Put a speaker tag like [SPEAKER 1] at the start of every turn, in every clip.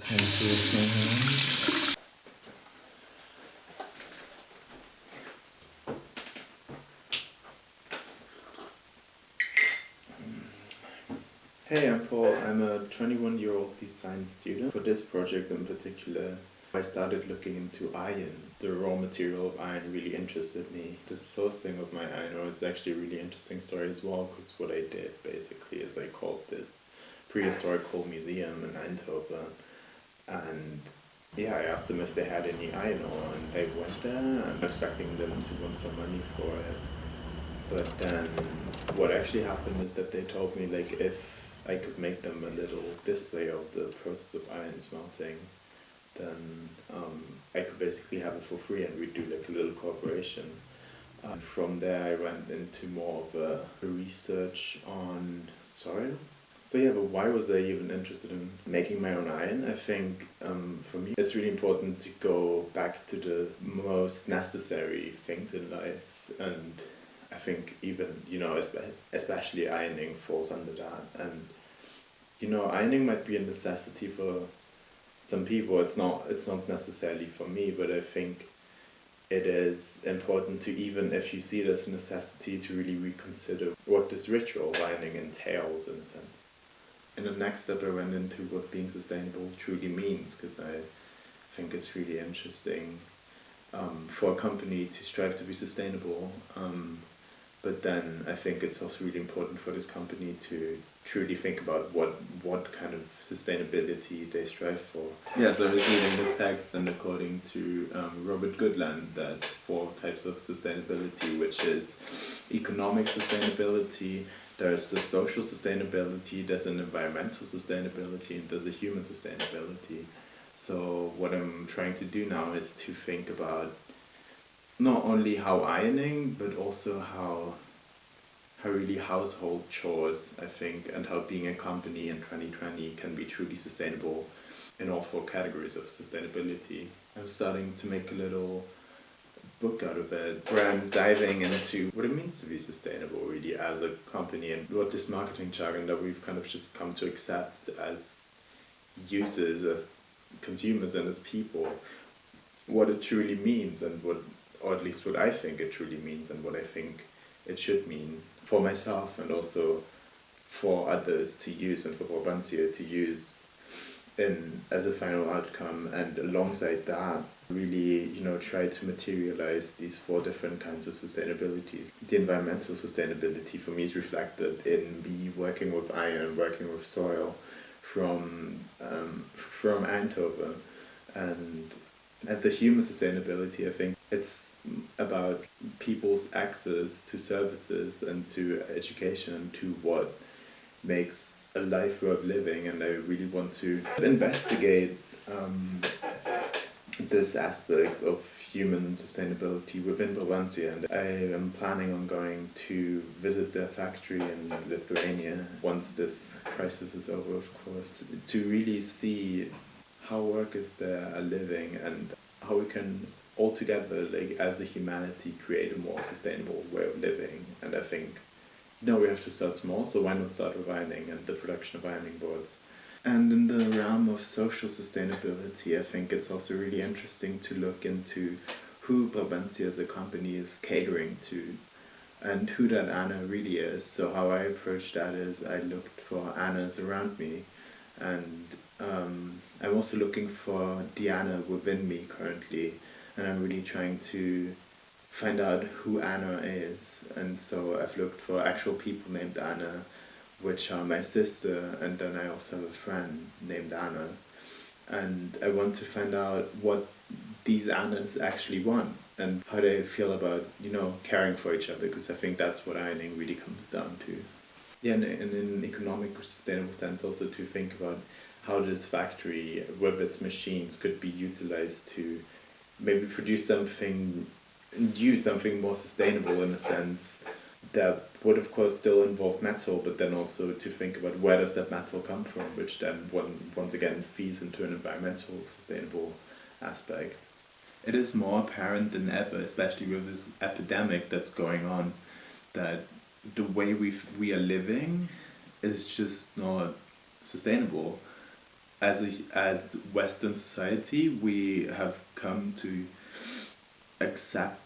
[SPEAKER 1] Thank you. Hey, I'm Paul. I'm a 21-year-old design student. For this project in particular, I started looking into iron. The raw material of iron really interested me. The sourcing of my iron ore is actually a really interesting story as well, because what I did basically is I called this prehistoric coal museum in Eindhoven, and yeah, I asked them if they had any iron ore, and I went there and expecting them to want some money for it. But then what actually happened is that they told me like if I could make them a little display of the process of iron smelting, then I could basically have it for free and we'd do like a little cooperation. From there I went into more of a research on soil. So yeah, but why was I even interested in making my own iron? I think for me it's really important to go back to the most necessary things in life, and I think even, especially ironing falls under that. And, ironing might be a necessity for some people. It's not necessarily for me, but I think it is important to, even if you see it as a necessity, to really reconsider what this ritual of ironing entails in a sense. In the next step I went into what being sustainable truly means, because I think it's really interesting for a company to strive to be sustainable. But then I think it's also really important for this company to truly think about what kind of sustainability they strive for. Yeah, so I was reading this text, and according to Robert Goodland, there's 4 types of sustainability, which is economic sustainability, there's the social sustainability, there's an environmental sustainability, and there's a human sustainability. So what I'm trying to do now is to think about not only how ironing, but also how really household chores, I think, and how being a company in 2020 can be truly sustainable in all 4 categories of sustainability. I'm starting to make a little book out of it where I'm diving into what it means to be sustainable really as a company, and what this marketing jargon that we've kind of just come to accept as users, as consumers, and as people, what it truly means, and what, or at least what I think it truly means, and what I think it should mean for myself and also for others to use, and for Brabantia to use in as a final outcome. And alongside that, really, try to materialize these 4 different kinds of sustainabilities. The environmental sustainability for me is reflected in me working with iron, working with soil from Eindhoven. And at the human sustainability, I think it's about people's access to services and to education, to what makes a life worth living. And I really want to investigate this aspect of human sustainability within Brabantia. And I am planning on going to visit their factory in Lithuania once this crisis is over, of course, to really see how workers there are living and how we can all together, like as a humanity, create a more sustainable way of living. And I think, we have to start small, so why not start with ironing and the production of ironing boards? And in the realm of social sustainability, I think it's also really interesting to look into who Brabantia as a company is catering to, and who that Anna really is. So how I approached that is I looked for Annas around me, and I'm also looking for Diana within me currently, and I'm really trying to find out who Anna is. And so I've looked for actual people named Anna, which are my sister, and then I also have a friend named Anna. And I want to find out what these Annas actually want and how they feel about, caring for each other, because I think that's what ironing really comes down to. Yeah, and in an economic sustainable sense also to think about how this factory with its machines could be utilized to maybe produce something new, something more sustainable in a sense that would of course still involve metal, but then also to think about where does that metal come from, which then once again feeds into an environmental sustainable aspect. It is more apparent than ever, especially with this epidemic that's going on, that the way we are living is just not sustainable. as Western society, we have come to accept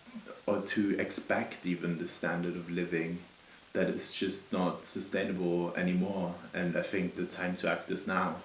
[SPEAKER 1] or to expect even the standard of living that is just not sustainable anymore. And I think the time to act is now.